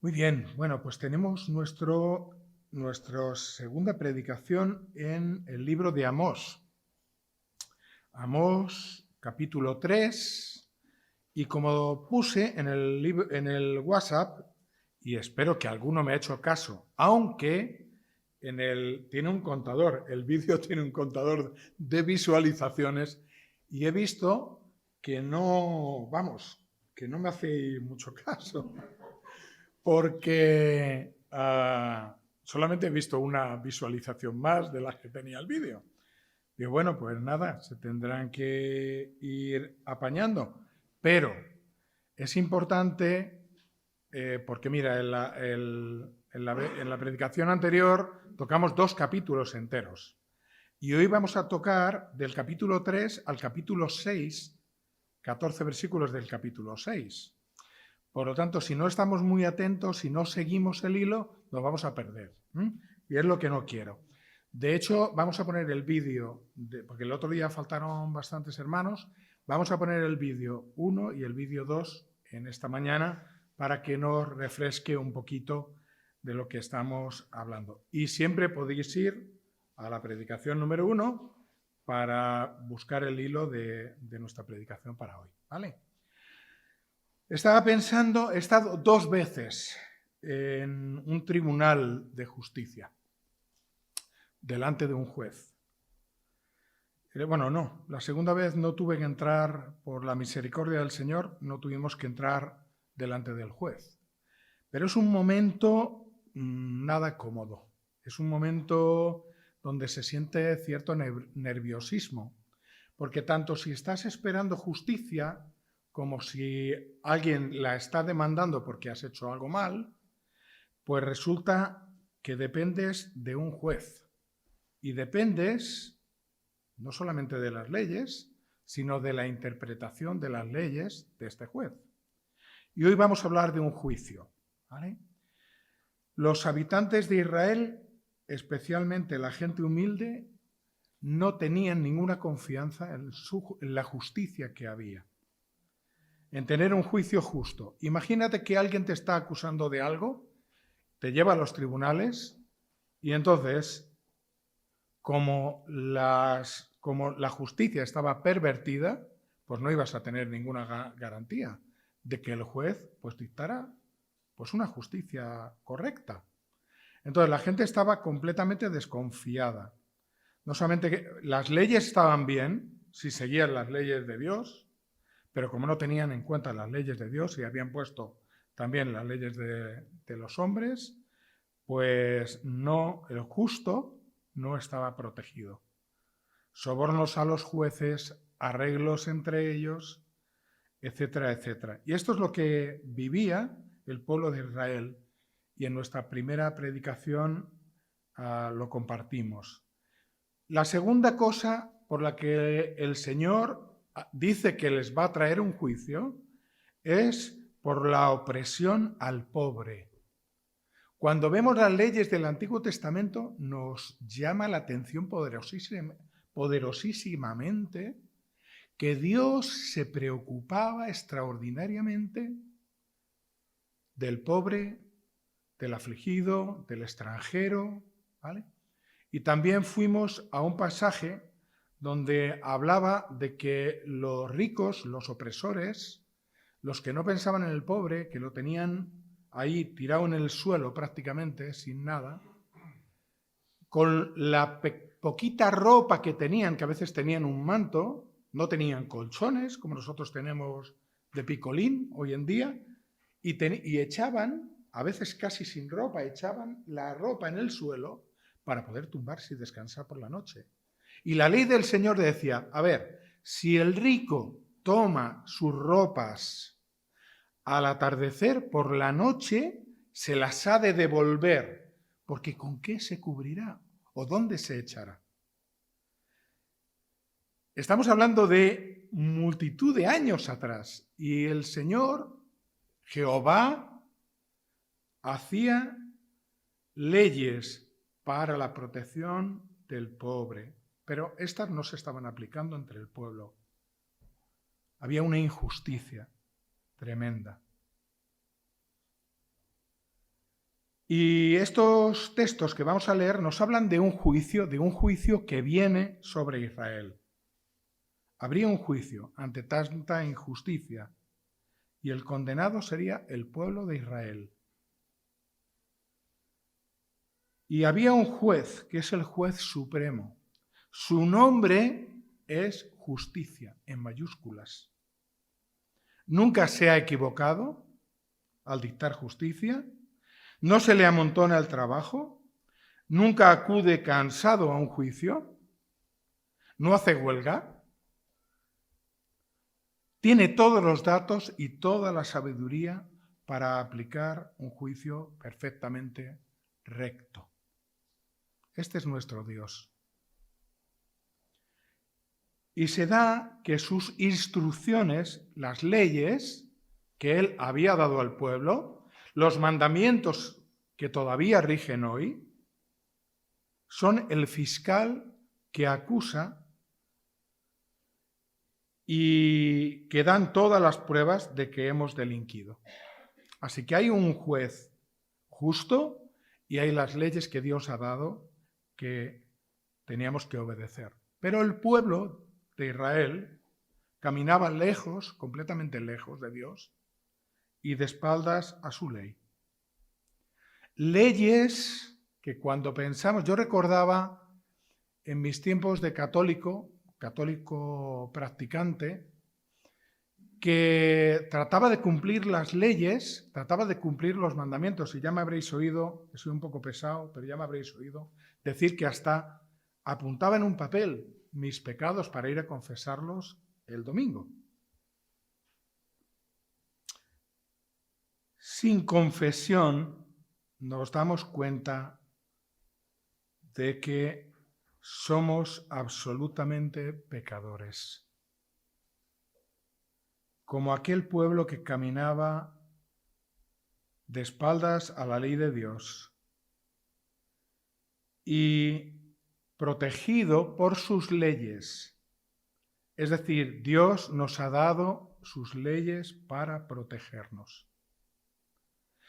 Muy bien, bueno, pues tenemos nuestra segunda predicación en el libro de Amós. Amós, capítulo 3, y como puse en el WhatsApp, y espero que alguno me ha hecho caso, aunque tiene un contador, el vídeo tiene un contador de visualizaciones, y he visto que no me hace mucho caso. Porque solamente he visto una visualización más de las que tenía el vídeo. Y bueno, pues nada, se tendrán que ir apañando. Pero es importante porque mira, en la predicación anterior tocamos 2 capítulos enteros. Y hoy vamos a tocar del capítulo 3 al capítulo 6, 14 versículos del capítulo 6. Por lo tanto, si no estamos muy atentos, si no seguimos el hilo, nos vamos a perder. Y es lo que no quiero. De hecho, vamos a poner el vídeo, porque el otro día faltaron bastantes hermanos, vamos a poner el vídeo 1 y el vídeo 2 en esta mañana para que nos refresque un poquito de lo que estamos hablando. Y siempre podéis ir a la predicación número 1 para buscar el hilo de nuestra predicación para hoy. ¿Vale? Estaba pensando, he estado 2 veces en un tribunal de justicia, delante de un juez. Bueno, no, la segunda vez no tuve que entrar, por la misericordia del Señor, no tuvimos que entrar delante del juez. Pero es un momento nada cómodo, es un momento donde se siente cierto nerviosismo, porque tanto si estás esperando justicia, como si alguien la está demandando porque has hecho algo mal, pues resulta que dependes de un juez. Y dependes no solamente de las leyes, sino de la interpretación de las leyes de este juez. Y hoy vamos a hablar de un juicio. ¿Vale? Los habitantes de Israel, especialmente la gente humilde, no tenían ninguna confianza en la justicia que había, en tener un juicio justo. Imagínate que alguien te está acusando de algo, te lleva a los tribunales y entonces, como la justicia estaba pervertida, pues no ibas a tener ninguna garantía de que el juez pues dictara pues una justicia correcta. Entonces la gente estaba completamente desconfiada. No solamente que las leyes estaban bien, si seguían las leyes de Dios, pero como no tenían en cuenta las leyes de Dios y habían puesto también las leyes de los hombres, pues no, el justo no estaba protegido. Sobornos a los jueces, arreglos entre ellos, etcétera, etcétera. Y esto es lo que vivía el pueblo de Israel, y en nuestra primera predicación lo compartimos. La segunda cosa por la que el Señor dice que les va a traer un juicio es por la opresión al pobre. Cuando vemos las leyes del Antiguo Testamento nos llama la atención poderosísimamente que Dios se preocupaba extraordinariamente del pobre, del afligido, del extranjero, ¿vale? Y también fuimos a un pasaje donde hablaba de que los ricos, los opresores, los que no pensaban en el pobre, que lo tenían ahí tirado en el suelo prácticamente, sin nada, con la poquita ropa que tenían, que a veces tenían un manto, no tenían colchones, como nosotros tenemos de picolín hoy en día, y echaban, a veces casi sin ropa, echaban la ropa en el suelo para poder tumbarse y descansar por la noche. Y la ley del Señor decía, a ver, si el rico toma sus ropas al atardecer, por la noche se las ha de devolver, porque ¿con qué se cubrirá? ¿O dónde se echará? Estamos hablando de multitud de años atrás, y el Señor, Jehová, hacía leyes para la protección del pobre, pero estas no se estaban aplicando entre el pueblo. Había una injusticia tremenda. Y estos textos que vamos a leer nos hablan de un juicio que viene sobre Israel. Habría un juicio ante tanta injusticia y el condenado sería el pueblo de Israel. Y había un juez, que es el juez supremo. Su nombre es Justicia, en mayúsculas. Nunca se ha equivocado al dictar justicia, no se le amontona el trabajo, nunca acude cansado a un juicio, no hace huelga, tiene todos los datos y toda la sabiduría para aplicar un juicio perfectamente recto. Este es nuestro Dios. Y se da que sus instrucciones, las leyes que Él había dado al pueblo, los mandamientos que todavía rigen hoy, son el fiscal que acusa y que dan todas las pruebas de que hemos delinquido. Así que hay un juez justo y hay las leyes que Dios ha dado que teníamos que obedecer. Pero el pueblo de Israel caminaba lejos, completamente lejos de Dios y de espaldas a su ley. Leyes que cuando pensamos, yo recordaba en mis tiempos de católico practicante, que trataba de cumplir las leyes, trataba de cumplir los mandamientos, y ya me habréis oído, soy un poco pesado, pero ya me habréis oído, decir que hasta apuntaba en un papel mis pecados para ir a confesarlos el domingo. Sin confesión nos damos cuenta de que somos absolutamente pecadores. Como aquel pueblo que caminaba de espaldas a la ley de Dios y protegido por sus leyes. Es decir, Dios nos ha dado sus leyes para protegernos.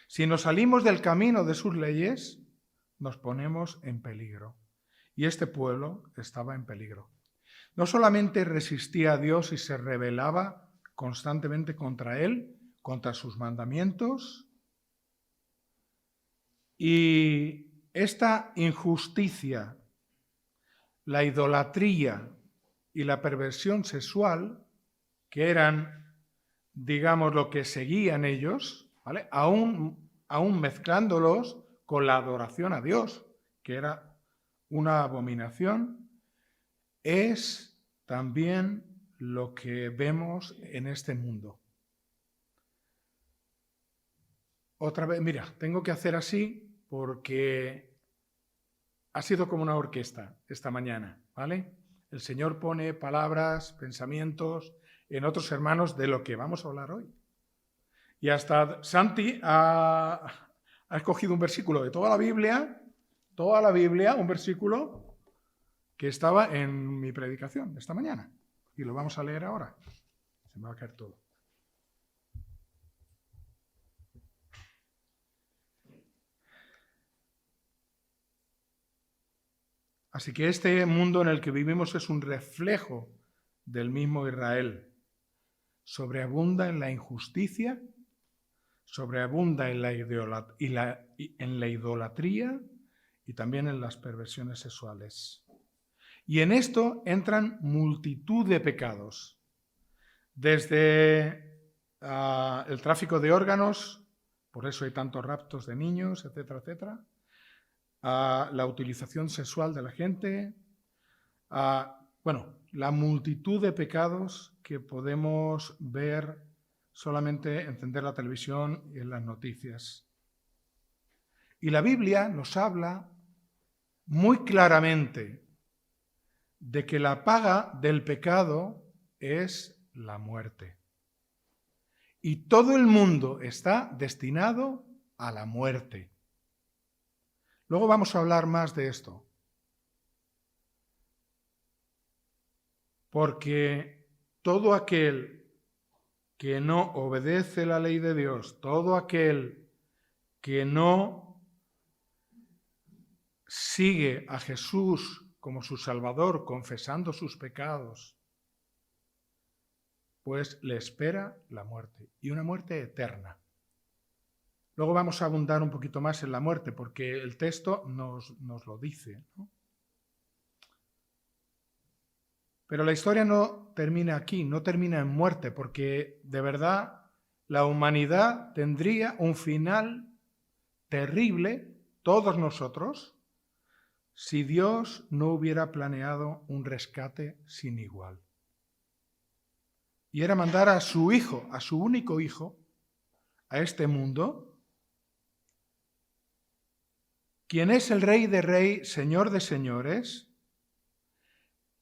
Si nos salimos del camino de sus leyes, nos ponemos en peligro. Y este pueblo estaba en peligro. No solamente resistía a Dios y se rebelaba constantemente contra Él, contra sus mandamientos, y esta injusticia, la idolatría y la perversión sexual, que eran, digamos, lo que seguían ellos, ¿vale? Aún mezclándolos con la adoración a Dios, que era una abominación, es también lo que vemos en este mundo. Otra vez, mira, tengo que hacer así porque ha sido como una orquesta esta mañana, ¿vale? El Señor pone palabras, pensamientos en otros hermanos de lo que vamos a hablar hoy. Y hasta Santi ha escogido un versículo de toda la Biblia, un versículo que estaba en mi predicación esta mañana. Y lo vamos a leer ahora. Se me va a caer todo. Así que este mundo en el que vivimos es un reflejo del mismo Israel. Sobreabunda en la injusticia, sobreabunda en la idolatría y también en las perversiones sexuales. Y en esto entran multitud de pecados, desde el tráfico de órganos, por eso hay tantos raptos de niños, etcétera, etcétera, a la utilización sexual de la gente, la multitud de pecados que podemos ver solamente encender la televisión y en las noticias. Y la Biblia nos habla muy claramente de que la paga del pecado es la muerte. Y todo el mundo está destinado a la muerte. Luego vamos a hablar más de esto. Porque todo aquel que no obedece la ley de Dios, todo aquel que no sigue a Jesús como su Salvador, confesando sus pecados, pues le espera la muerte, y una muerte eterna. Luego vamos a abundar un poquito más en la muerte, porque el texto nos lo dice, ¿no? Pero la historia no termina aquí, no termina en muerte, porque de verdad la humanidad tendría un final terrible, todos nosotros, si Dios no hubiera planeado un rescate sin igual. Y era mandar a su hijo, a su único hijo, a este mundo, quien es el Rey de Reyes, Señor de Señores,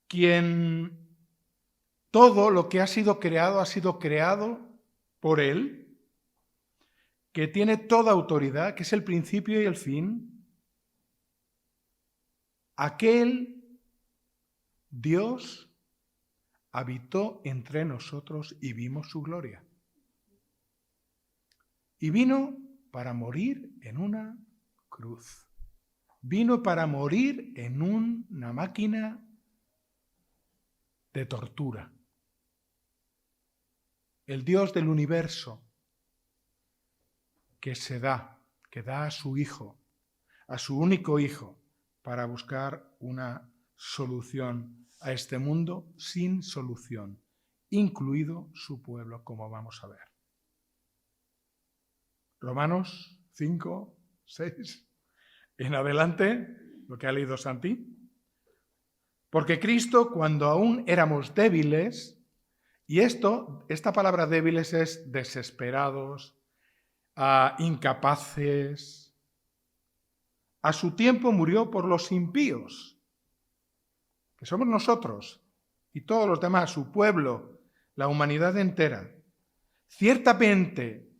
quien todo lo que ha sido creado por Él, que tiene toda autoridad, que es el principio y el fin, aquel Dios habitó entre nosotros y vimos su gloria. Y vino para morir en una cruz. Vino para morir en una máquina de tortura. El Dios del universo que da a su hijo, a su único hijo, para buscar una solución a este mundo sin solución, incluido su pueblo, como vamos a ver. Romanos 5, 6, en adelante, lo que ha leído Santi. Porque Cristo, cuando aún éramos débiles, y esta palabra débiles es desesperados, incapaces, a su tiempo murió por los impíos, que somos nosotros y todos los demás, su pueblo, la humanidad entera. Ciertamente,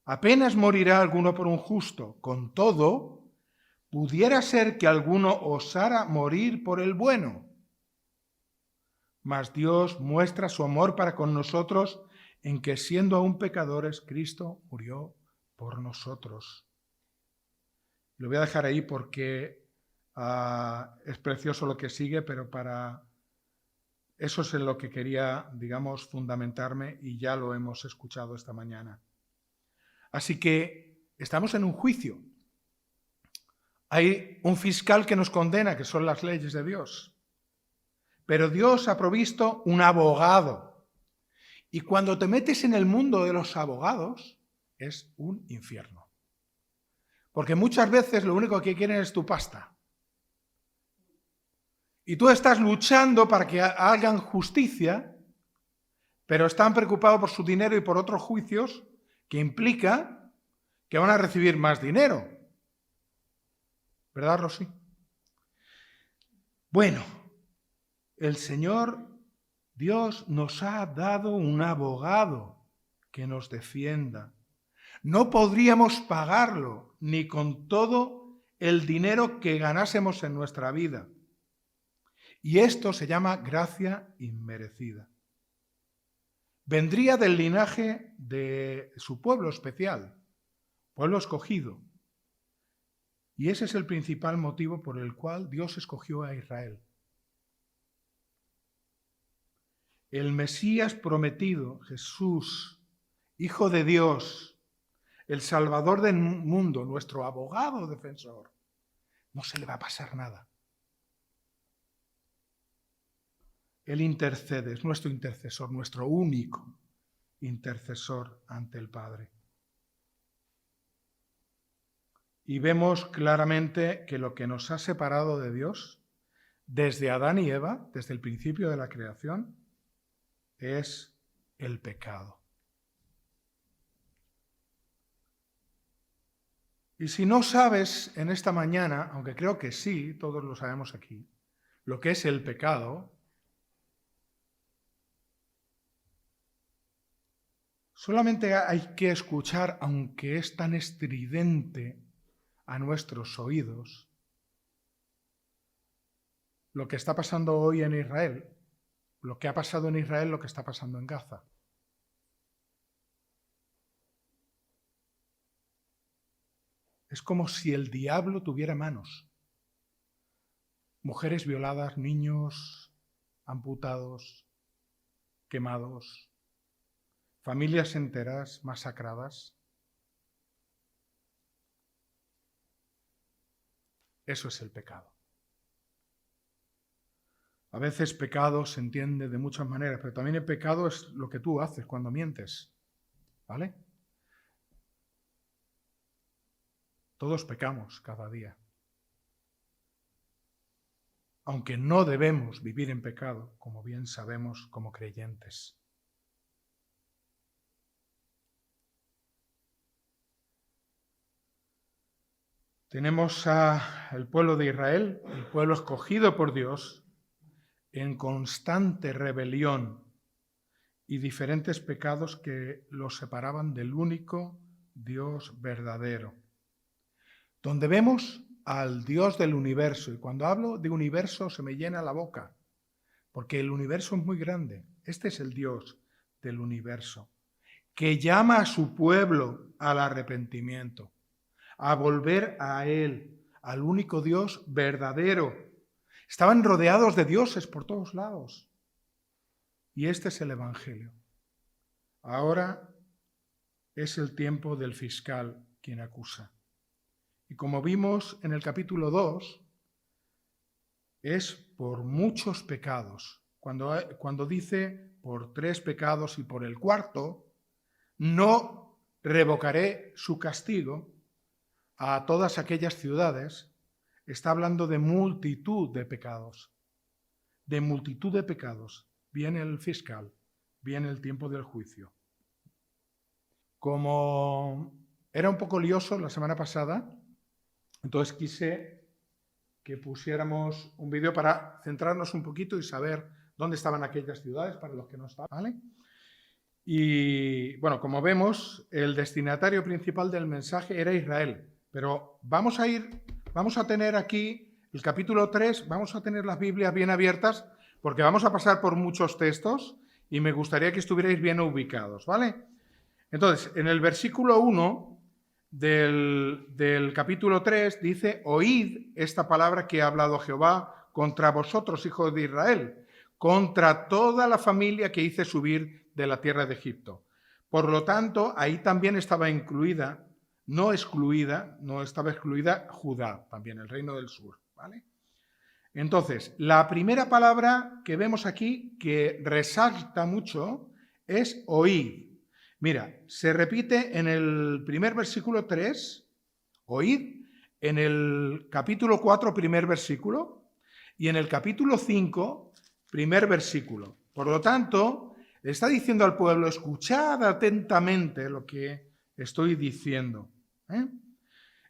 apenas morirá alguno por un justo, con todo, pudiera ser que alguno osara morir por el bueno. Mas Dios muestra su amor para con nosotros en que, siendo aún pecadores, Cristo murió por nosotros. Lo voy a dejar ahí porque es precioso lo que sigue, pero para eso es en lo que quería, digamos, fundamentarme, y ya lo hemos escuchado esta mañana. Así que estamos en un juicio. Hay un fiscal que nos condena, que son las leyes de Dios. Pero Dios ha provisto un abogado. Y cuando te metes en el mundo de los abogados, es un infierno. Porque muchas veces lo único que quieren es tu pasta. Y tú estás luchando para que hagan justicia, pero están preocupados por su dinero y por otros juicios que implica que van a recibir más dinero. ¿Verdad, Rosy? Bueno, el Señor Dios nos ha dado un abogado que nos defienda. No podríamos pagarlo ni con todo el dinero que ganásemos en nuestra vida. Y esto se llama gracia inmerecida. Vendría del linaje de su pueblo especial, pueblo escogido. Y ese es el principal motivo por el cual Dios escogió a Israel. El Mesías prometido, Jesús, Hijo de Dios, el Salvador del mundo, nuestro abogado defensor, no se le va a pasar nada. Él intercede, es nuestro intercesor, nuestro único intercesor ante el Padre. Y vemos claramente que lo que nos ha separado de Dios, desde Adán y Eva, desde el principio de la creación, es el pecado. Y si no sabes en esta mañana, aunque creo que sí, todos lo sabemos aquí, lo que es el pecado, solamente hay que escuchar, aunque es tan estridente a nuestros oídos, lo que está pasando hoy en Israel, lo que ha pasado en Israel, lo que está pasando en Gaza. Es como si el diablo tuviera manos. mujeres violadas, niños amputados, quemados, familias enteras masacradas. Eso es el pecado. A veces pecado se entiende de muchas maneras, pero también el pecado es lo que tú haces cuando mientes, ¿vale? Todos pecamos cada día. Aunque no debemos vivir en pecado, como bien sabemos como creyentes. Tenemos al pueblo de Israel, el pueblo escogido por Dios, en constante rebelión y diferentes pecados que los separaban del único Dios verdadero. Donde vemos al Dios del universo, y cuando hablo de universo se me llena la boca, porque el universo es muy grande. Este es el Dios del universo, que llama a su pueblo al arrepentimiento, a volver a Él, al único Dios verdadero. Estaban rodeados de dioses por todos lados. Y este es el Evangelio. Ahora es el tiempo del fiscal quien acusa. Y como vimos en el capítulo 2, es por muchos pecados. Cuando dice por 3 pecados y por el cuarto, no revocaré su castigo a todas aquellas ciudades, está hablando de multitud de pecados. De multitud de pecados. Viene el fiscal, viene el tiempo del juicio. Como era un poco lioso la semana pasada, entonces quise que pusiéramos un vídeo para centrarnos un poquito y saber dónde estaban aquellas ciudades, para los que no estaban, ¿vale? Y bueno, como vemos, el destinatario principal del mensaje era Israel, pero vamos a tener aquí el capítulo 3, vamos a tener las Biblias bien abiertas, porque vamos a pasar por muchos textos y me gustaría que estuvierais bien ubicados, ¿vale? Entonces, en el versículo 1 del capítulo 3 dice: oíd esta palabra que ha hablado Jehová contra vosotros, hijos de Israel, contra toda la familia que hice subir de la tierra de Egipto. Por lo tanto, ahí también estaba incluida, no estaba excluida Judá, también el reino del sur, ¿vale? Entonces, la primera palabra que vemos aquí, que resalta mucho, es oíd. Mira, se repite en el primer versículo 3, oíd, en el capítulo 4, primer versículo, y en el capítulo 5, primer versículo. Por lo tanto, le está diciendo al pueblo: escuchad atentamente lo que estoy diciendo.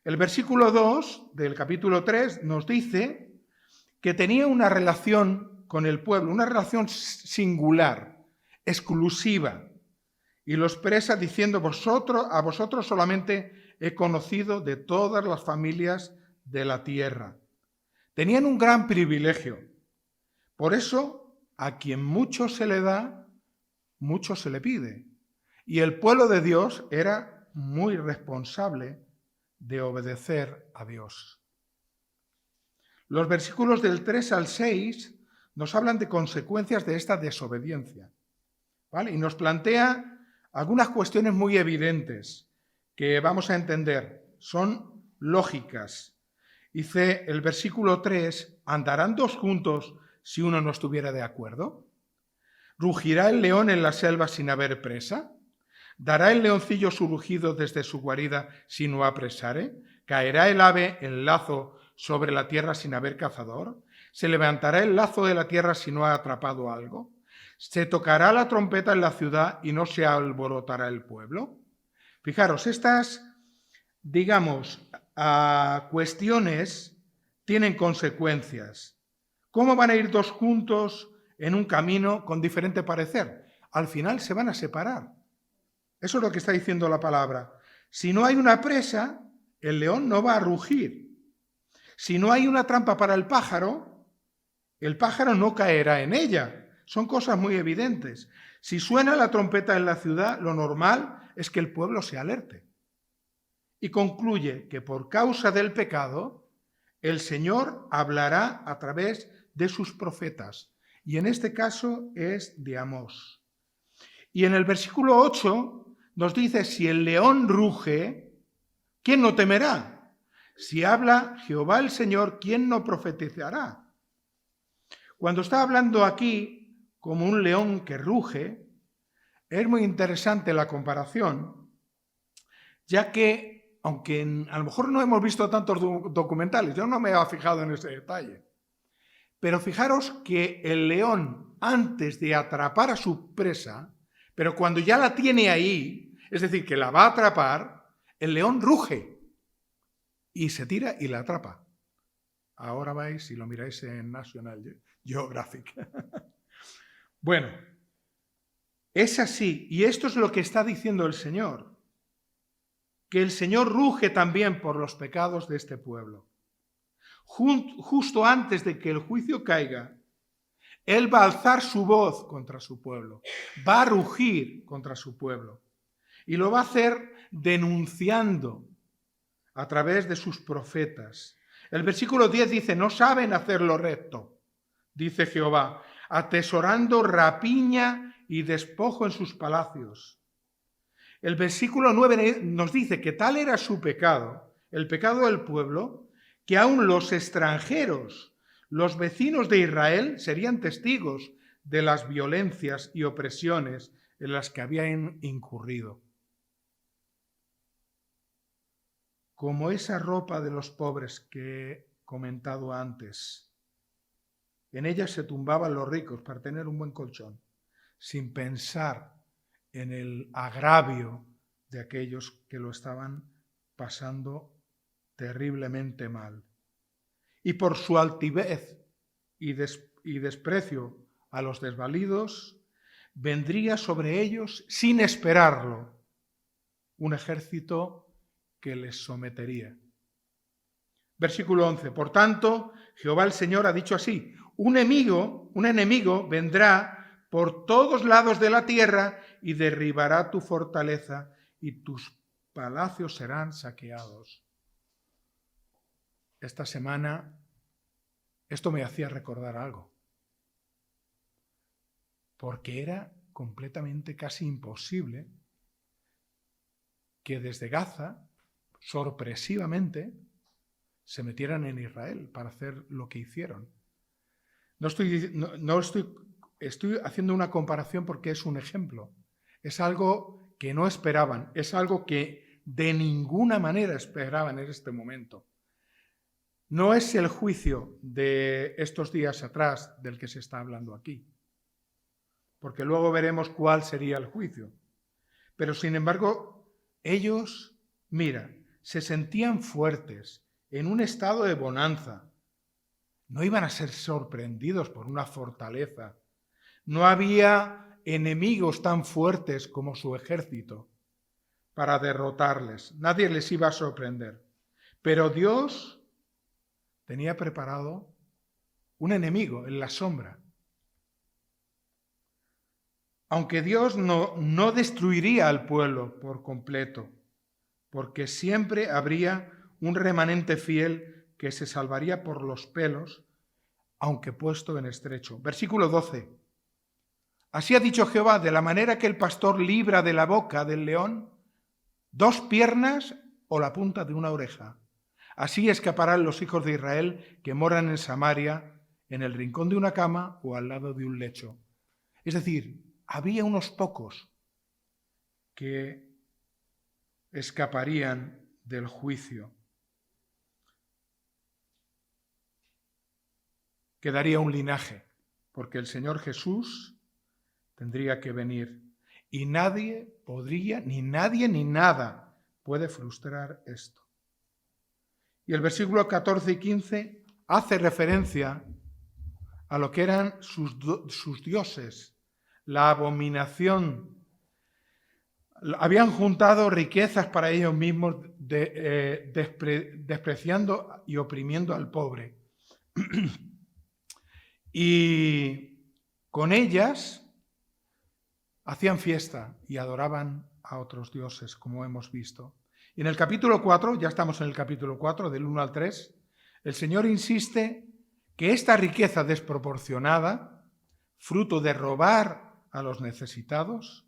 El versículo 2 del capítulo 3 nos dice que tenía una relación con el pueblo, una relación singular, exclusiva. Y lo expresa diciendo: a vosotros solamente he conocido de todas las familias de la tierra. Tenían un gran privilegio. Por eso, a quien mucho se le da, mucho se le pide. Y el pueblo de Dios era muy responsable de obedecer a Dios. Los versículos del 3 al 6 nos hablan de consecuencias de esta desobediencia, ¿vale? Y nos plantea algunas cuestiones muy evidentes que vamos a entender, son lógicas. Dice el versículo 3, ¿andarán dos juntos si uno no estuviera de acuerdo? ¿Rugirá el león en la selva sin haber presa? ¿Dará el leoncillo su rugido desde su guarida si no apresare? ¿Caerá el ave en lazo sobre la tierra sin haber cazador? ¿Se levantará el lazo de la tierra si no ha atrapado algo? ¿Se tocará la trompeta en la ciudad y no se alborotará el pueblo? Fijaros, estas, digamos, cuestiones tienen consecuencias. ¿Cómo van a ir dos juntos en un camino con diferente parecer? Al final se van a separar. Eso es lo que está diciendo la palabra. Si no hay una presa, el león no va a rugir. Si no hay una trampa para el pájaro no caerá en ella. Son cosas muy evidentes. Si suena la trompeta en la ciudad, lo normal es que el pueblo se alerte. Y concluye que por causa del pecado, el Señor hablará a través de sus profetas. Y en este caso es de Amós. Y en el versículo 8 nos dice, si el león ruge, ¿quién no temerá? Si habla Jehová el Señor, ¿quién no profetizará? Cuando está hablando aquí como un león que ruge, es muy interesante la comparación, ya que, aunque a lo mejor no hemos visto tantos documentales, yo no me he fijado en ese detalle, pero fijaros que el león, antes de atrapar a su presa, pero cuando ya la tiene ahí, es decir, que la va a atrapar, el león ruge y se tira y la atrapa. Ahora vais, si lo miráis en National Geographic. Bueno, es así, y esto es lo que está diciendo el Señor, que el Señor ruge también por los pecados de este pueblo. Justo antes de que el juicio caiga, Él va a alzar su voz contra su pueblo, va a rugir contra su pueblo, y lo va a hacer denunciando a través de sus profetas. El versículo 10 dice, no saben hacer lo recto, dice Jehová, atesorando rapiña y despojo en sus palacios. El versículo 9 nos dice que tal era su pecado, el pecado del pueblo, que aún los extranjeros, los vecinos de Israel, serían testigos de las violencias y opresiones en las que habían incurrido. Como esa ropa de los pobres que he comentado antes. En ella se tumbaban los ricos para tener un buen colchón, sin pensar en el agravio de aquellos que lo estaban pasando terriblemente mal. Y por su altivez y desprecio a los desvalidos, vendría sobre ellos, sin esperarlo, un ejército que les sometería. Versículo 11. Por tanto, Jehová el Señor ha dicho así, un enemigo vendrá por todos lados de la tierra y derribará tu fortaleza y tus palacios serán saqueados. Esta semana esto me hacía recordar algo, porque era completamente casi imposible que desde Gaza, sorpresivamente, se metieran en Israel para hacer lo que hicieron. Estoy haciendo una comparación porque es un ejemplo. Es algo que no esperaban, es algo que de ninguna manera esperaban en este momento. No es el juicio de estos días atrás del que se está hablando aquí, porque luego veremos cuál sería el juicio. Pero sin embargo, ellos, mira, se sentían fuertes, en un estado de bonanza. No iban a ser sorprendidos por una fortaleza. No había enemigos tan fuertes como su ejército para derrotarles. Nadie les iba a sorprender. Pero Dios tenía preparado un enemigo en la sombra. Aunque Dios no destruiría al pueblo por completo, porque siempre habría un remanente fiel que se salvaría por los pelos, aunque puesto en estrecho. Versículo 12. Así ha dicho Jehová, de la manera que el pastor libra de la boca del león 2 piernas o la punta de una oreja. Así escaparán los hijos de Israel que moran en Samaria, en el rincón de una cama o al lado de un lecho. Es decir, había unos pocos que escaparían del juicio. Quedaría un linaje, porque el Señor Jesús tendría que venir. Y nadie podría, ni nadie ni nada puede frustrar esto. Y el versículo 14 y 15 hace referencia a lo que eran sus dioses, la abominación. Habían juntado riquezas para ellos mismos, despreciando y oprimiendo al pobre. Y con ellas hacían fiesta y adoraban a otros dioses, como hemos visto. Y en el capítulo 4, ya estamos en el capítulo 4, del 1 al 3, el Señor insiste que esta riqueza desproporcionada, fruto de robar a los necesitados,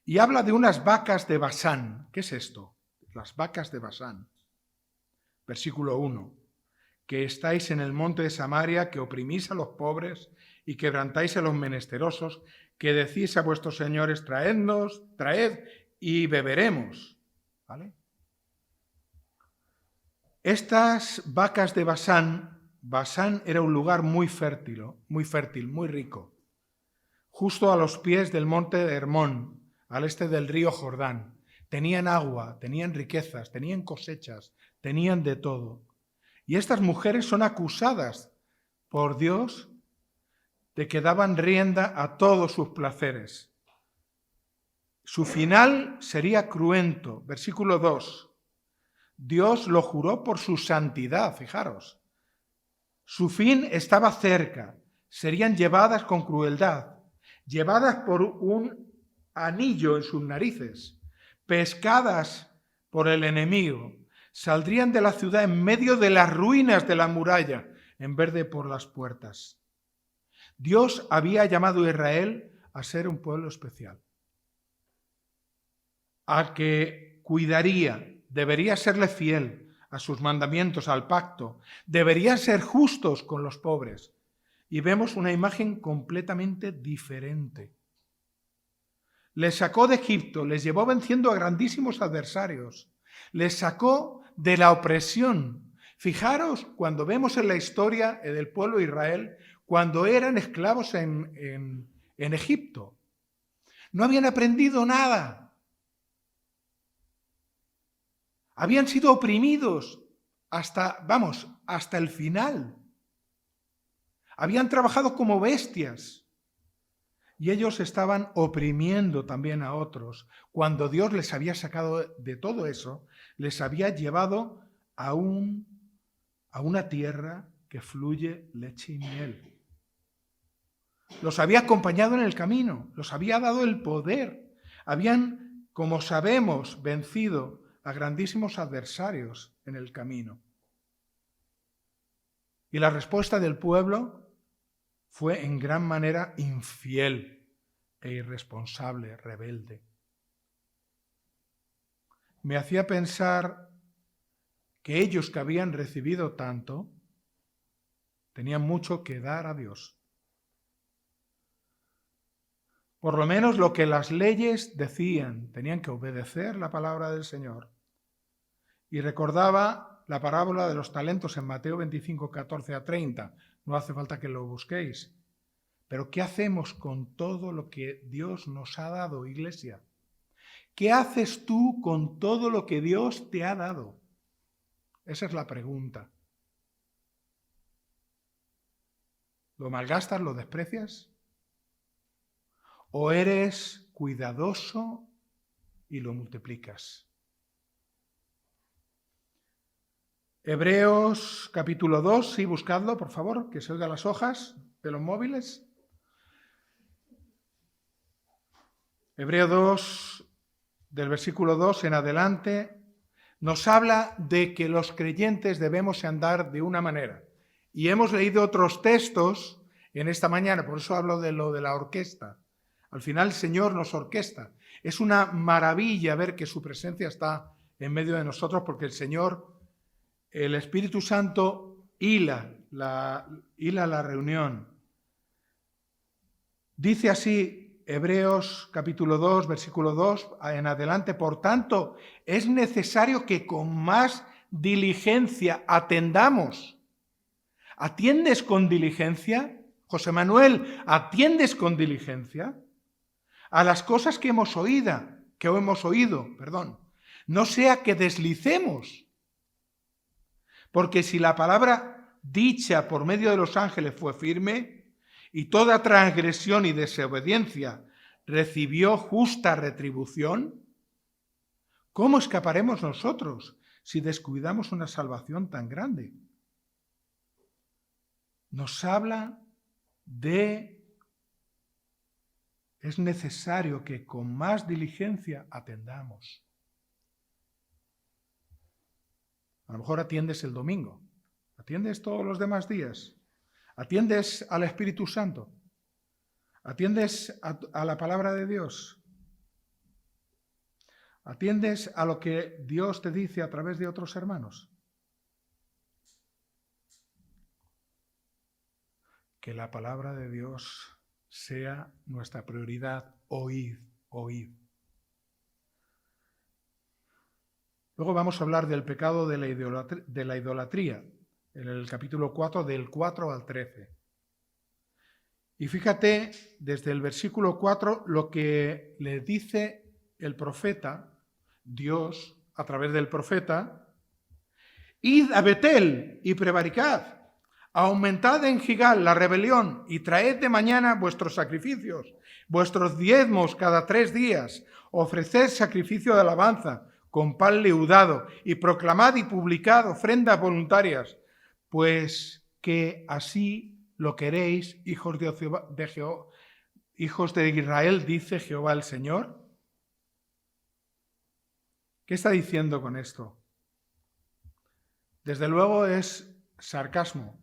y habla de unas vacas de Basán. ¿Qué es esto? Las vacas de Basán. Versículo 1. Que estáis en el monte de Samaria, que oprimís a los pobres y quebrantáis a los menesterosos, que decís a vuestros señores, traed y beberemos. ¿Vale? Estas vacas de Basán era un lugar muy fértil, muy rico, justo a los pies del monte de Hermón, al este del río Jordán. Tenían agua, tenían riquezas, tenían cosechas, tenían de todo. Y estas mujeres son acusadas por Dios de que daban rienda a todos sus placeres. Su final sería cruento. Versículo 2. Dios lo juró por su santidad, fijaros. Su fin estaba cerca. Serían llevadas con crueldad, llevadas por un anillo en sus narices, pescadas por el enemigo. Saldrían de la ciudad en medio de las ruinas de la muralla, en vez de por las puertas. Dios había llamado a Israel a ser un pueblo especial, al que cuidaría, debería serle fiel a sus mandamientos, al pacto, deberían ser justos con los pobres. Y vemos una imagen completamente diferente. Les sacó de Egipto, les llevó venciendo a grandísimos adversarios, les sacó de la opresión. Fijaros cuando vemos en la historia del pueblo de Israel, cuando eran esclavos en Egipto. No habían aprendido nada. Habían sido oprimidos hasta el final. Habían trabajado como bestias. Y ellos estaban oprimiendo también a otros. Cuando Dios les había sacado de todo eso, les había llevado a una tierra que fluye leche y miel. Los había acompañado en el camino, los había dado el poder. Habían, como sabemos, vencido a grandísimos adversarios en el camino. Y la respuesta del pueblo fue en gran manera infiel e irresponsable, rebelde. Me hacía pensar que ellos que habían recibido tanto, tenían mucho que dar a Dios. Por lo menos lo que las leyes decían, tenían que obedecer la palabra del Señor. Y recordaba la parábola de los talentos en Mateo 25, 14 a 30. No hace falta que lo busquéis. Pero ¿qué hacemos con todo lo que Dios nos ha dado, iglesia? ¿Qué haces tú con todo lo que Dios te ha dado? Esa es la pregunta. ¿Lo malgastas, lo desprecias? ¿O eres cuidadoso y lo multiplicas? Hebreos capítulo 2, sí, buscadlo, por favor, que se oigan las hojas de los móviles. Hebreo 2, del versículo 2 en adelante, nos habla de que los creyentes debemos andar de una manera. Y hemos leído otros textos en esta mañana, por eso hablo de lo de la orquesta. Al final el Señor nos orquesta. Es una maravilla ver que su presencia está en medio de nosotros, porque el Señor, el Espíritu Santo, hila la reunión. Dice así Hebreos capítulo 2, versículo 2 en adelante: por tanto, es necesario que con más diligencia atendamos. ¿Atiendes con diligencia? José Manuel, ¿atiendes con diligencia a las cosas que hemos oído? No sea que deslicemos. Porque si la palabra dicha por medio de los ángeles fue firme, y toda transgresión y desobediencia recibió justa retribución, ¿cómo escaparemos nosotros si descuidamos una salvación tan grande? Nos habla de es necesario que con más diligencia atendamos. A lo mejor atiendes el domingo, ¿Atiendes todos los demás días? ¿Atiendes al Espíritu Santo? ¿Atiendes a la palabra de Dios? ¿Atiendes a lo que Dios te dice a través de otros hermanos? Que la palabra de Dios sea nuestra prioridad. Oíd, oíd. Luego vamos a hablar del pecado de la idolatría, en el capítulo 4, del 4 al 13. Y fíjate, desde el versículo 4, lo que le dice el profeta, Dios, a través del profeta: id a Betel y prevaricad, aumentad en Gigal la rebelión y traed de mañana vuestros sacrificios, vuestros diezmos cada 3 días, ofreced sacrificio de alabanza con pan leudado y proclamad y publicad ofrendas voluntarias, pues que así lo queréis, hijos de Israel, dice Jehová el Señor. ¿Qué está diciendo con esto? Desde luego es sarcasmo.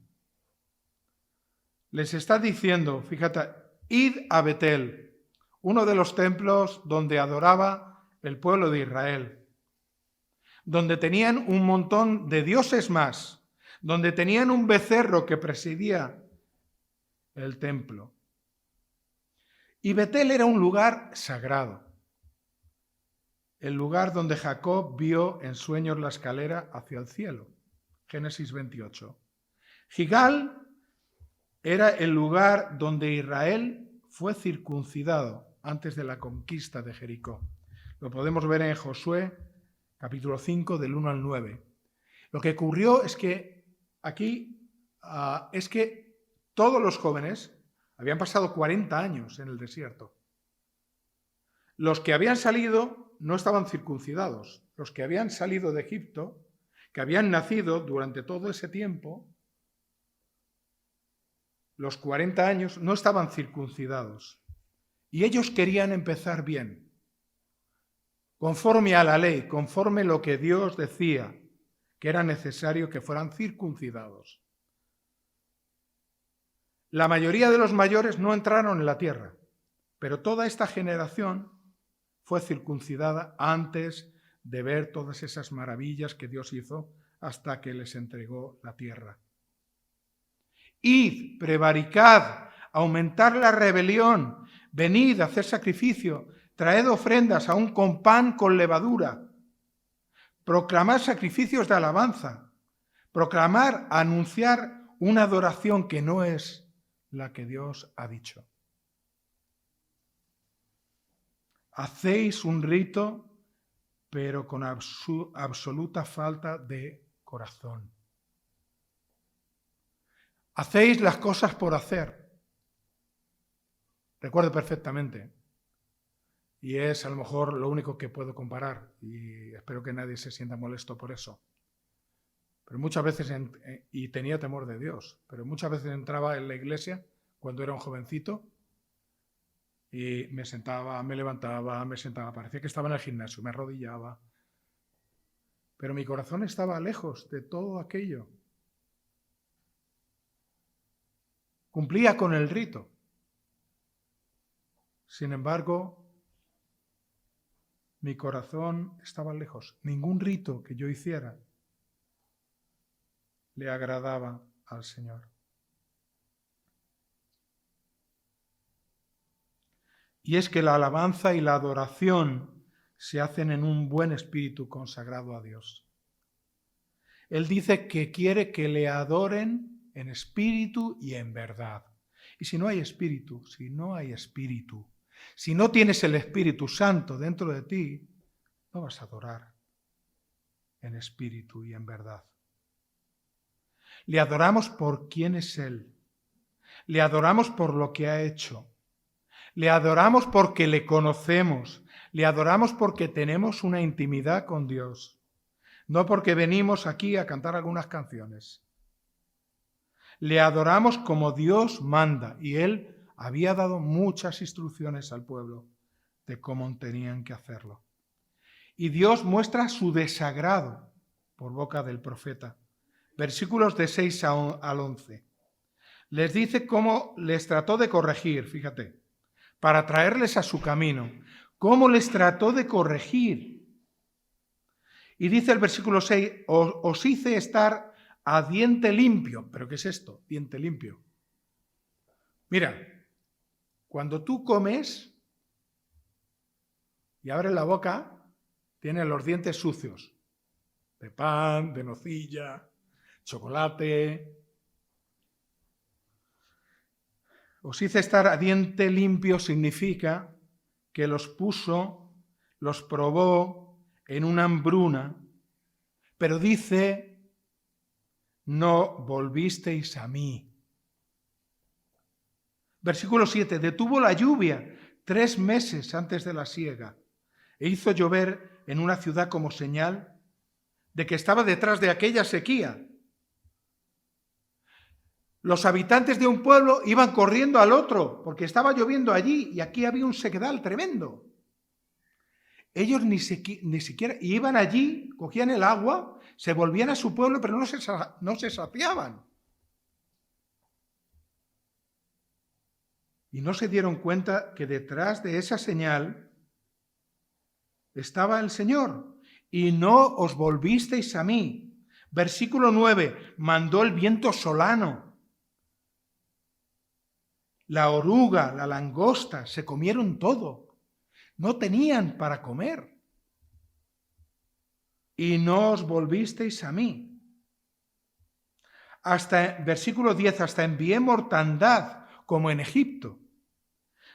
Les está diciendo, fíjate, id a Betel, uno de los templos donde adoraba el pueblo de Israel, donde tenían un montón de dioses más, donde tenían un becerro que presidía el templo. Y Betel era un lugar sagrado, el lugar donde Jacob vio en sueños la escalera hacia el cielo. Génesis 28. Gigal era el lugar donde Israel fue circuncidado antes de la conquista de Jericó. Lo podemos ver en Josué, capítulo 5, del 1 al 9. Lo que ocurrió es que aquí todos los jóvenes habían pasado 40 años en el desierto. Los que habían salido no estaban circuncidados. Los que habían salido de Egipto, que habían nacido durante todo ese tiempo, los 40 años, no estaban circuncidados. Y ellos querían empezar bien, conforme a la ley, conforme lo que Dios decía, que era necesario que fueran circuncidados. La mayoría de los mayores no entraron en la tierra, pero toda esta generación fue circuncidada antes de ver todas esas maravillas que Dios hizo hasta que les entregó la tierra. Id, prevaricad, aumentar la rebelión, venid a hacer sacrificio, traed ofrendas aún con pan con levadura, proclamad sacrificios de alabanza, proclamar, anunciar una adoración que no es la que Dios ha dicho. Hacéis un rito, pero con absoluta falta de corazón. Hacéis las cosas por hacer. Recuerdo perfectamente. Y es a lo mejor lo único que puedo comparar. Y espero que nadie se sienta molesto por eso. Pero muchas veces, y tenía temor de Dios, pero muchas veces entraba en la iglesia cuando era un jovencito y me sentaba, me levantaba, me sentaba. Parecía que estaba en el gimnasio, me arrodillaba. Pero mi corazón estaba lejos de todo aquello. Cumplía con el rito. Sin embargo, mi corazón estaba lejos. Ningún rito que yo hiciera le agradaba al Señor. Y es que la alabanza y la adoración se hacen en un buen espíritu consagrado a Dios. Él dice que quiere que le adoren en espíritu y en verdad. Y si no hay espíritu, si no tienes el Espíritu Santo dentro de ti, no vas a adorar en espíritu y en verdad. Le adoramos por quién es Él. Le adoramos por lo que ha hecho. Le adoramos porque le conocemos. Le adoramos porque tenemos una intimidad con Dios. No porque venimos aquí a cantar algunas canciones. Le adoramos como Dios manda, y Él había dado muchas instrucciones al pueblo de cómo tenían que hacerlo. Y Dios muestra su desagrado por boca del profeta. versículos de 6 al 11. Les dice cómo les trató de corregir, fíjate, para traerles a su camino. Cómo les trató de corregir. Y dice el versículo 6, os hice estar a diente limpio. ¿Pero qué es esto? Diente limpio. Mira, cuando tú comes y abres la boca, tienes los dientes sucios. De pan, de nocilla, chocolate. Os hice estar a diente limpio significa que los puso, los probó en una hambruna, pero dice, no volvisteis a mí. Versículo 7, detuvo la lluvia 3 meses antes de la siega e hizo llover en una ciudad como señal de que estaba detrás de aquella sequía. Los habitantes de un pueblo iban corriendo al otro porque estaba lloviendo allí y aquí había un sequedal tremendo. Ellos ni siquiera iban allí, cogían el agua, se volvían a su pueblo, pero no se saciaban. Y no se dieron cuenta que detrás de esa señal estaba el Señor. Y no os volvisteis a mí. Versículo 9, mandó el viento solano. La oruga, la langosta, se comieron todo. No tenían para comer. Y no os volvisteis a mí. Hasta, versículo 10, hasta envié mortandad, como en Egipto.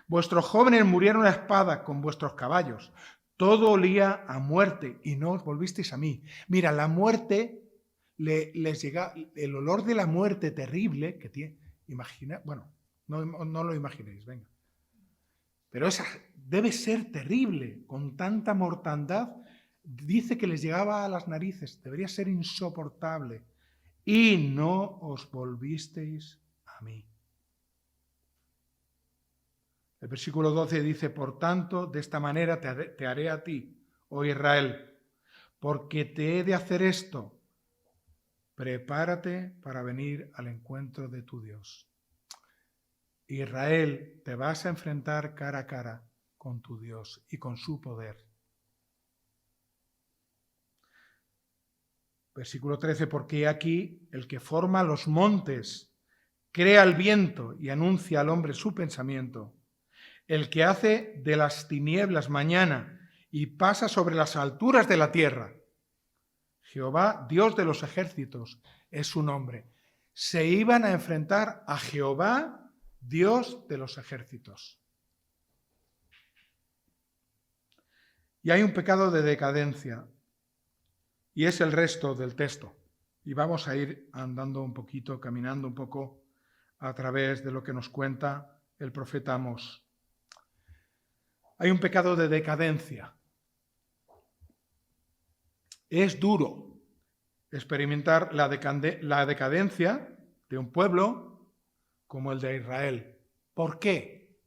Vuestros jóvenes murieron a espada con vuestros caballos. Todo olía a muerte y no os volvisteis a mí. Mira, la muerte les llega, el olor de la muerte terrible que tiene. Imagina, bueno, no lo imaginéis, venga. Pero esa debe ser terrible, con tanta mortandad. Dice que les llegaba a las narices, debería ser insoportable. Y no os volvisteis a mí. El versículo 12 dice, por tanto, de esta manera te haré a ti, oh Israel, porque te he de hacer esto. Prepárate para venir al encuentro de tu Dios. Israel, te vas a enfrentar cara a cara con tu Dios y con su poder. Versículo 13, porque aquí el que forma los montes, crea el viento y anuncia al hombre su pensamiento, el que hace de las tinieblas mañana y pasa sobre las alturas de la tierra. Jehová, Dios de los ejércitos, es su nombre. Se iban a enfrentar a Jehová, Dios de los ejércitos. Y hay un pecado de decadencia, y es el resto del texto. Y vamos a ir andando un poquito, caminando un poco a través de lo que nos cuenta el profeta Amós. Hay un pecado de decadencia. Es duro experimentar la decadencia de un pueblo como el de Israel. ¿Por qué?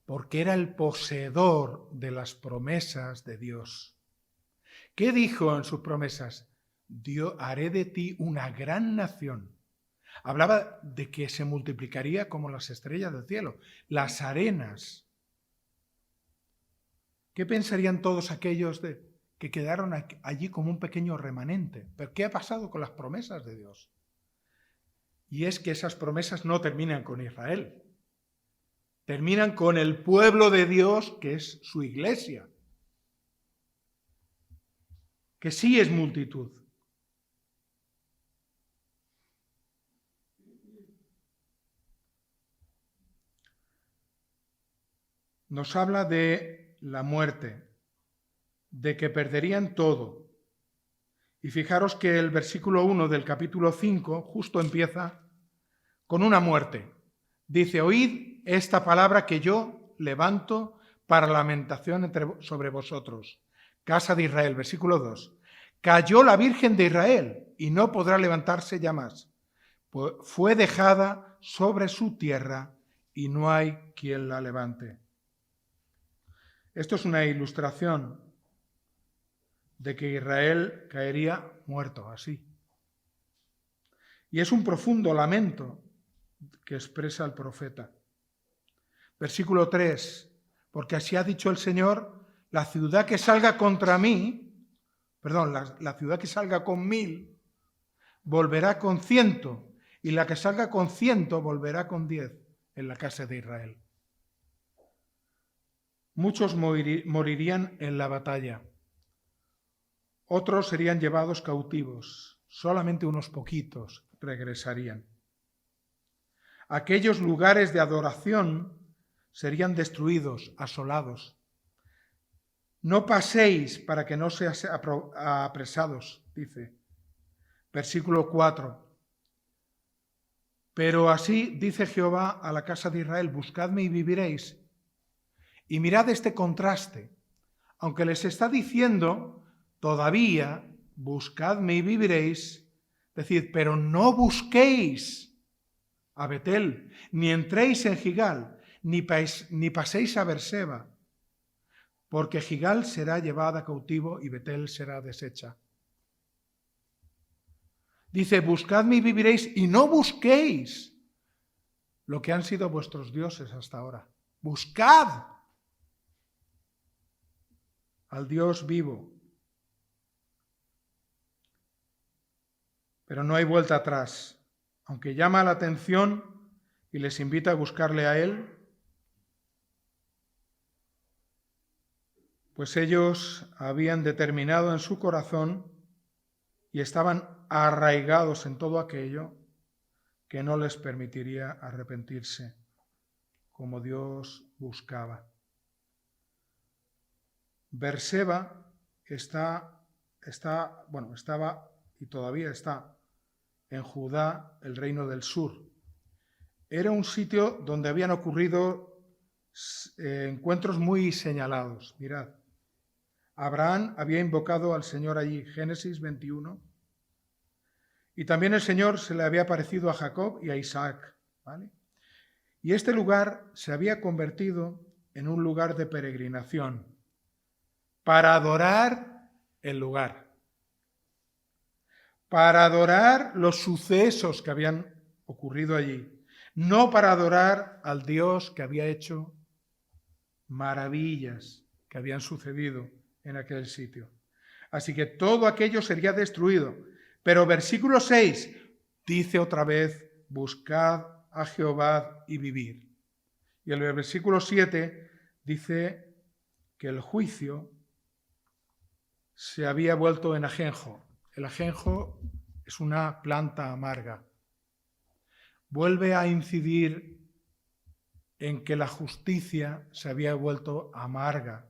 Porque era el poseedor de las promesas de Dios. ¿Qué dijo en sus promesas? Haré de ti una gran nación. Hablaba de que se multiplicaría como las estrellas del cielo, las arenas. ¿Qué pensarían todos aquellos que quedaron allí como un pequeño remanente? ¿Pero qué ha pasado con las promesas de Dios? Y es que esas promesas no terminan con Israel. Terminan con el pueblo de Dios, que es su iglesia, que sí es multitud. Nos habla de la muerte, de que perderían todo. Y fijaros que el versículo 1 del capítulo 5 justo empieza con una muerte. Dice, oíd esta palabra que yo levanto para lamentación sobre vosotros, casa de Israel. Versículo 2. Cayó la Virgen de Israel y no podrá levantarse ya más. Fue dejada sobre su tierra y no hay quien la levante. Esto es una ilustración de que Israel caería muerto, así. Y es un profundo lamento que expresa el profeta. Versículo 3, porque así ha dicho el Señor, la ciudad que salga contra mí, la ciudad que salga con 1000, volverá con 100, y la que salga con 100 volverá con 10 en la casa de Israel. Muchos morirían en la batalla, otros serían llevados cautivos, solamente unos poquitos regresarían. Aquellos lugares de adoración serían destruidos, asolados. No paséis para que no seáis apresados, dice. Versículo 4. Pero así dice Jehová a la casa de Israel, buscadme y viviréis. Y mirad este contraste. Aunque les está diciendo, todavía, buscadme y viviréis, decid, pero no busquéis a Betel, ni entréis en Gigal, ni paséis a Berseba, porque Gigal será llevada cautivo y Betel será deshecha. Dice, buscadme y viviréis, y no busquéis lo que han sido vuestros dioses hasta ahora. Buscad al Dios vivo. Pero no hay vuelta atrás. Aunque llama la atención y les invita a buscarle a Él, pues ellos habían determinado en su corazón y estaban arraigados en todo aquello que no les permitiría arrepentirse como Dios buscaba. Berseba estaba y todavía está en Judá, el reino del sur. Era un sitio donde habían ocurrido encuentros muy señalados. Mirad, Abraham había invocado al Señor allí, Génesis 21, y también el Señor se le había aparecido a Jacob y a Isaac, ¿vale? Y este lugar se había convertido en un lugar de peregrinación para adorar el lugar, para adorar los sucesos que habían ocurrido allí, no para adorar al Dios que había hecho maravillas que habían sucedido en aquel sitio. Así que todo aquello sería destruido. Pero versículo 6 dice otra vez, buscad a Jehová y vivir. Y el versículo 7 dice que el juicio se había vuelto en ajenjo. El ajenjo es una planta amarga. Vuelve a incidir en que la justicia se había vuelto amarga.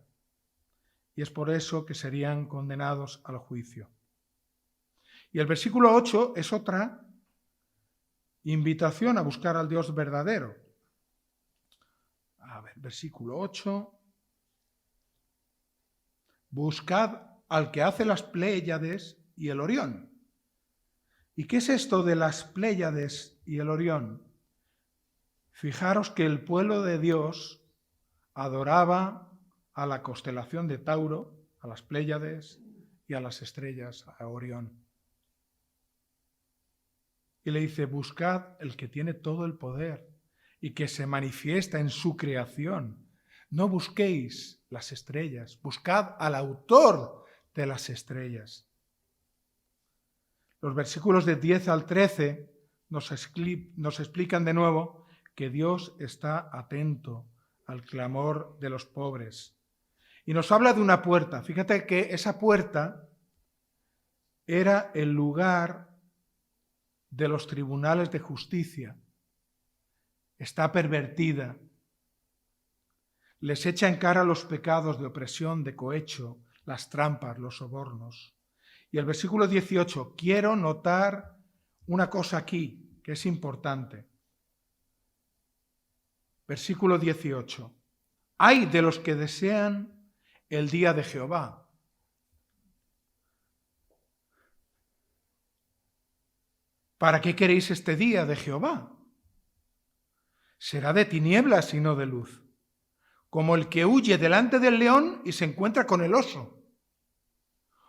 Y es por eso que serían condenados al juicio. Y el versículo 8 es otra invitación a buscar al Dios verdadero. A ver, versículo 8. Buscad al que hace las Pléyades y el Orión. ¿Y qué es esto de las Pléyades y el Orión? Fijaros que el pueblo de Dios adoraba a la constelación de Tauro, a las Pléyades y a las estrellas, a Orión. Y le dice, buscad el que tiene todo el poder y que se manifiesta en su creación. No busquéis las estrellas, buscad al autor de las estrellas. Los versículos de 10 al 13 nos explican de nuevo que Dios está atento al clamor de los pobres. Y nos habla de una puerta. Fíjate que esa puerta era el lugar de los tribunales de justicia. Está pervertida. Les echa en cara los pecados de opresión, de cohecho, las trampas, los sobornos. Y el versículo 18, quiero notar una cosa aquí que es importante. Versículo 18, ay de los que desean el día de Jehová. ¿Para qué queréis este día de Jehová? Será de tinieblas y no de luz, como el que huye delante del león y se encuentra con el oso,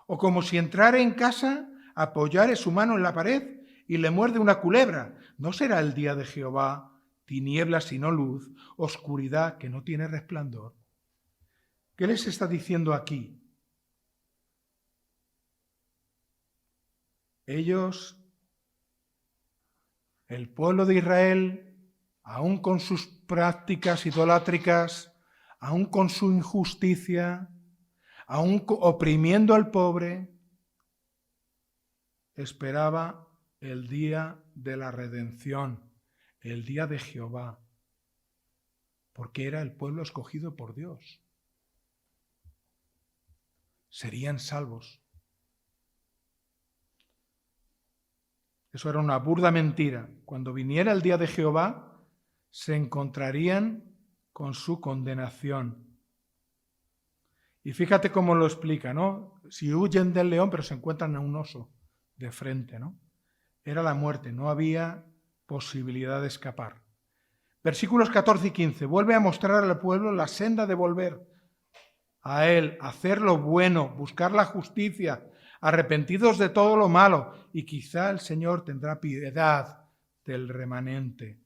o como si entrara en casa, apoyare su mano en la pared y le muerde una culebra, ¿no será el día de Jehová tinieblas y no luz, oscuridad que no tiene resplandor? ¿Qué les está diciendo aquí? Ellos, el pueblo de Israel, aún con sus prácticas idolátricas, aún con su injusticia, aún oprimiendo al pobre, esperaba el día de la redención, el día de Jehová, porque era el pueblo escogido por Dios. Serían salvos. Eso era una burda mentira. Cuando viniera el día de Jehová, se encontrarían con su condenación. Y fíjate cómo lo explica, ¿no? Si huyen del león, pero se encuentran a un oso de frente, ¿no? Era la muerte, no había posibilidad de escapar. Versículos 14 y 15. Vuelve a mostrar al pueblo la senda de volver a él, hacer lo bueno, buscar la justicia, arrepentidos de todo lo malo, y quizá el Señor tendrá piedad del remanente.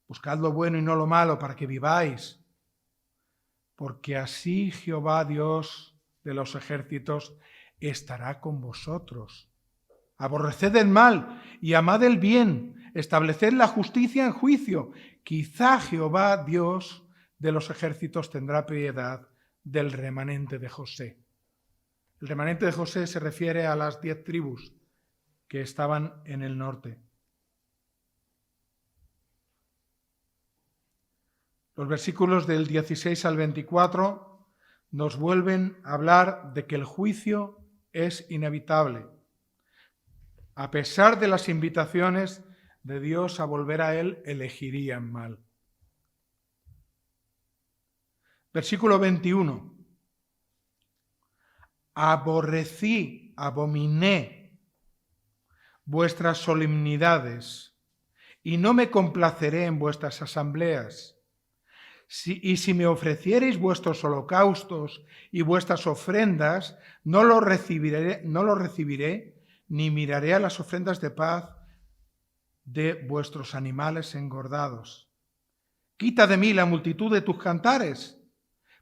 Buscad lo bueno y no lo malo para que viváis, porque así Jehová Dios de los ejércitos estará con vosotros. Aborreced el mal y amad el bien, estableced la justicia en juicio. Quizá Jehová Dios de los ejércitos tendrá piedad del remanente de José. El remanente de José se refiere a las 10 tribus que estaban en el norte. Los versículos del 16 al 24 nos vuelven a hablar de que el juicio es inevitable, a pesar de las invitaciones de Dios a volver a Él, elegirían mal. Versículo 21. Aborrecí, abominé vuestras solemnidades y no me complaceré en vuestras asambleas. Y si me ofreciereis vuestros holocaustos y vuestras ofrendas, no lo recibiré, ni miraré a las ofrendas de paz de vuestros animales engordados. Quita de mí la multitud de tus cantares,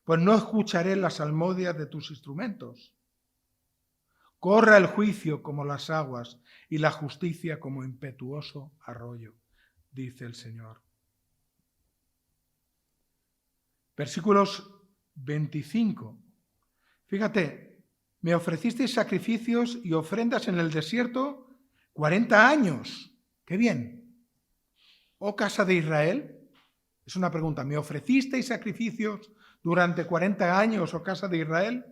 pues no escucharé las salmodias de tus instrumentos. Corra el juicio como las aguas y la justicia como impetuoso arroyo, dice el Señor. Versículos 25. Fíjate, me ofrecisteis sacrificios y ofrendas en el desierto 40 años. ¡Qué bien! ¿Oh casa de Israel? Es una pregunta. ¿Me ofrecisteis sacrificios durante 40 años, oh casa de Israel?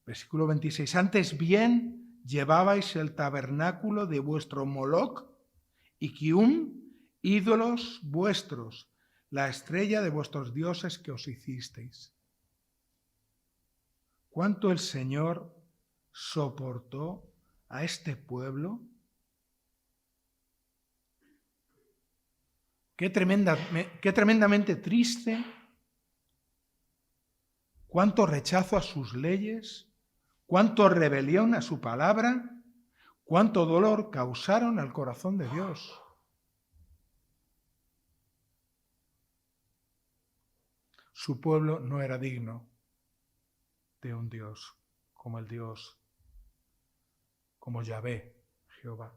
Versículo 26. Antes bien llevabais el tabernáculo de vuestro Moloc y Kium, ídolos vuestros, la estrella de vuestros dioses que os hicisteis. ¿Cuánto el Señor soportó a este pueblo? Qué tremendamente triste, cuánto rechazo a sus leyes, cuánto rebelión a su palabra, cuánto dolor causaron al corazón de Dios. Su pueblo no era digno de un Dios como el Dios, como Yahvé, Jehová.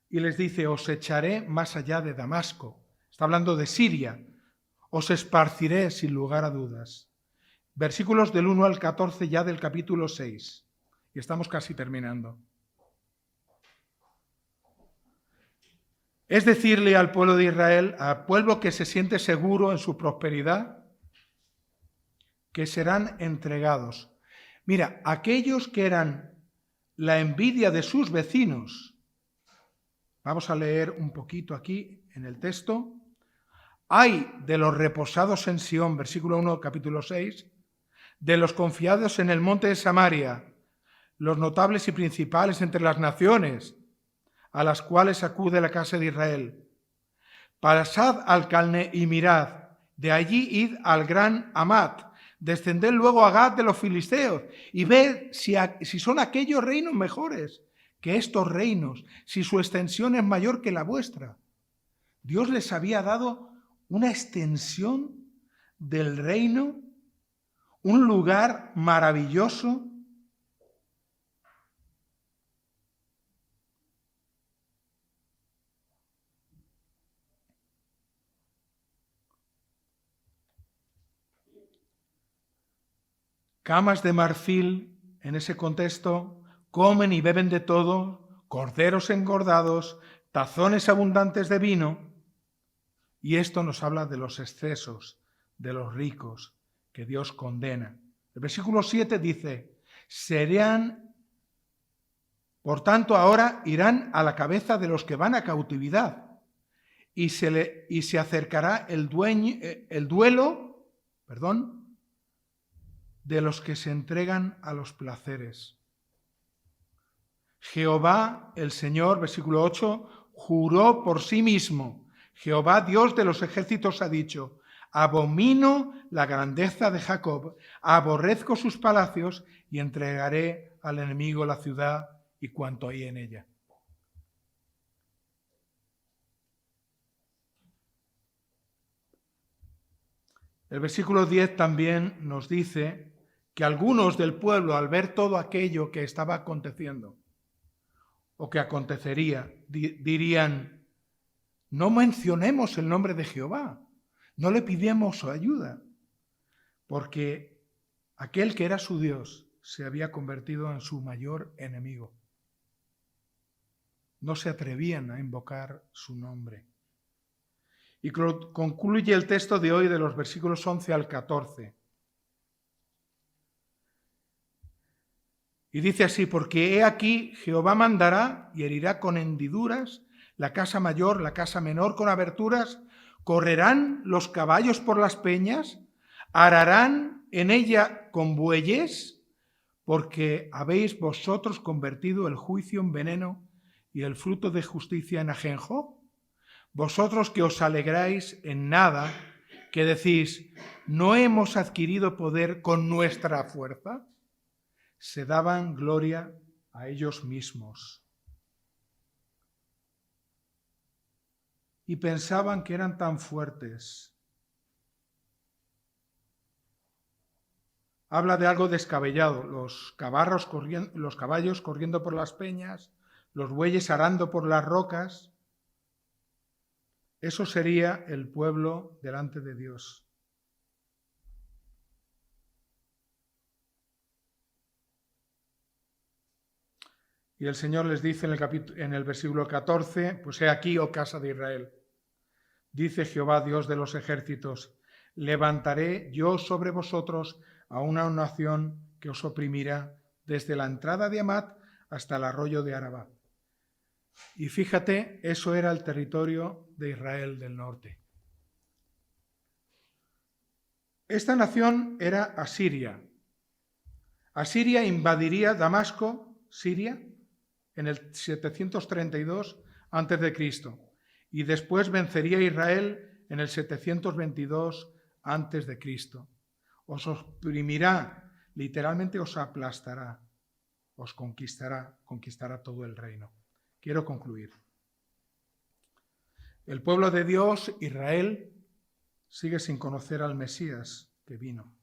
Y les dice, os echaré más allá de Damasco. Está hablando de Siria. Os esparciré sin lugar a dudas. Versículos del 1 al 14 ya del capítulo 6. Y estamos casi terminando. Es decirle al pueblo de Israel, al pueblo que se siente seguro en su prosperidad, que serán entregados. Mira, aquellos que eran la envidia de sus vecinos, vamos a leer un poquito aquí en el texto. Ay de los reposados en Sión, versículo 1, capítulo 6, de los confiados en el monte de Samaria, los notables y principales entre las naciones, a las cuales acude la casa de Israel. Pasad al Calne y mirad, de allí id al gran Hamat, Descended luego a Gad de los filisteos y ved si son aquellos reinos mejores que estos reinos, si su extensión es mayor que la vuestra. Dios les había dado una extensión del reino, un lugar maravilloso. Camas de marfil, en ese contexto, comen y beben de todo, corderos engordados, tazones abundantes de vino. Y esto nos habla de los excesos de los ricos que Dios condena. El versículo 7 dice, serían, por tanto, ahora irán a la cabeza de los que van a cautividad y se acercará el duelo, de los que se entregan a los placeres. Jehová, el Señor, versículo 8, juró por sí mismo. Jehová, Dios de los ejércitos, ha dicho, abomino la grandeza de Jacob, aborrezco sus palacios y entregaré al enemigo la ciudad y cuanto hay en ella. El versículo 10 también nos dice que algunos del pueblo, al ver todo aquello que estaba aconteciendo o que acontecería, dirían, no mencionemos el nombre de Jehová, no le pidamos su ayuda, porque aquel que era su Dios se había convertido en su mayor enemigo. No se atrevían a invocar su nombre. Y concluye el texto de hoy de los versículos 11 al 14. Y dice así, porque he aquí Jehová mandará y herirá con hendiduras la casa mayor, la casa menor con aberturas, correrán los caballos por las peñas, ararán en ella con bueyes, porque habéis vosotros convertido el juicio en veneno y el fruto de justicia en ajenjo. Vosotros que os alegráis en nada, que decís, ¿no hemos adquirido poder con nuestra fuerza? Se daban gloria a ellos mismos. Y pensaban que eran tan fuertes. Habla de algo descabellado, los caballos corriendo por las peñas, los bueyes arando por las rocas. Eso sería el pueblo delante de Dios. Y el Señor les dice en el versículo 14, pues he aquí, oh casa de Israel, dice Jehová, Dios de los ejércitos, levantaré yo sobre vosotros a una nación que os oprimirá desde la entrada de Amat hasta el arroyo de Arabá. Y fíjate, eso era el territorio de Israel del norte. Esta nación era Asiria. Asiria invadiría Damasco, Siria, en el 732 a.C. y después vencería a Israel en el 722 a.C. Os oprimirá, literalmente os aplastará, os conquistará todo el reino. Quiero concluir. El pueblo de Dios, Israel, sigue sin conocer al Mesías que vino.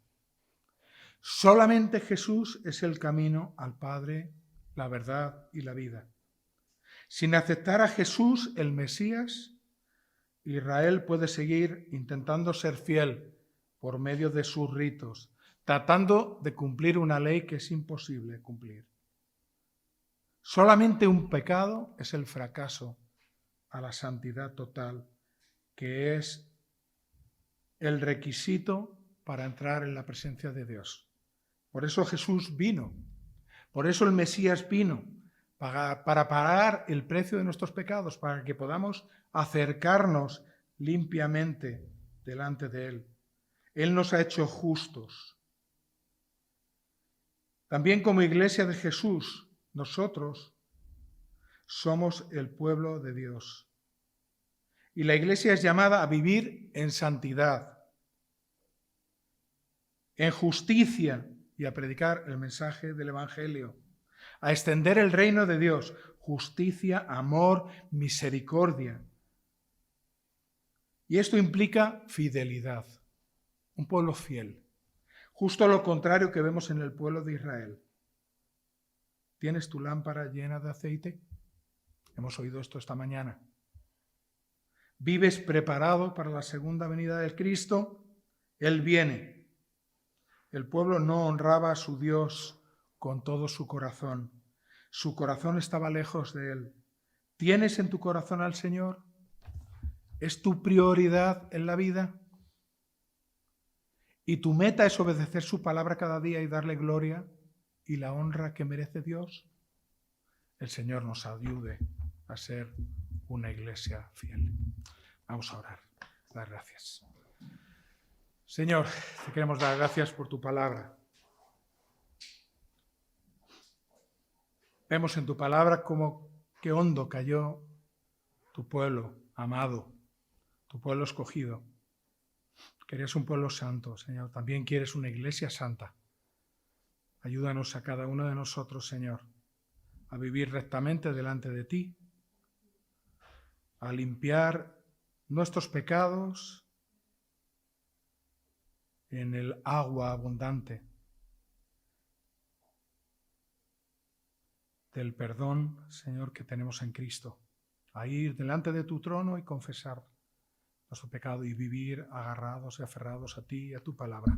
Solamente Jesús es el camino al Padre, la verdad y la vida. Sin aceptar a Jesús, el Mesías, Israel puede seguir intentando ser fiel por medio de sus ritos, tratando de cumplir una ley que es imposible cumplir. Solamente un pecado es el fracaso a la santidad total, que es el requisito para entrar en la presencia de Dios. Por eso Jesús vino, por eso el Mesías vino, para pagar el precio de nuestros pecados, para que podamos acercarnos limpiamente delante de Él. Él nos ha hecho justos. También como iglesia de Jesús, nosotros somos el pueblo de Dios. Y la iglesia es llamada a vivir en santidad. en justicia y a predicar el mensaje del Evangelio, a extender el reino de Dios, justicia, amor, misericordia. Y esto implica fidelidad, un pueblo fiel. Justo lo contrario que vemos en el pueblo de Israel. ¿Tienes tu lámpara llena de aceite? Hemos oído esto esta mañana. ¿Vives preparado para la segunda venida del Cristo? Él viene. El pueblo no honraba a su Dios con todo su corazón. Su corazón estaba lejos de Él. ¿Tienes en tu corazón al Señor? ¿Es tu prioridad en la vida? ¿Y tu meta es obedecer su palabra cada día y darle gloria y la honra que merece Dios? El Señor nos ayude a ser una iglesia fiel. Vamos a orar. Dar gracias. Señor, te queremos dar gracias por tu palabra. Vemos en tu palabra cómo qué hondo cayó tu pueblo amado, tu pueblo escogido. Querías un pueblo santo, Señor. También quieres una iglesia santa. Ayúdanos a cada uno de nosotros, Señor, a vivir rectamente delante de ti, a limpiar nuestros pecados en el agua abundante del perdón, Señor, que tenemos en Cristo. A ir delante de tu trono y confesar nuestro pecado y vivir agarrados y aferrados a ti y a tu palabra.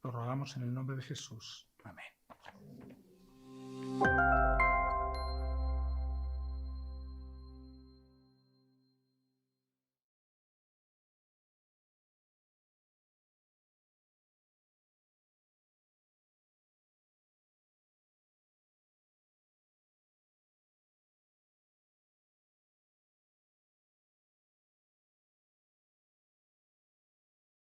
Lo rogamos en el nombre de Jesús. Amén.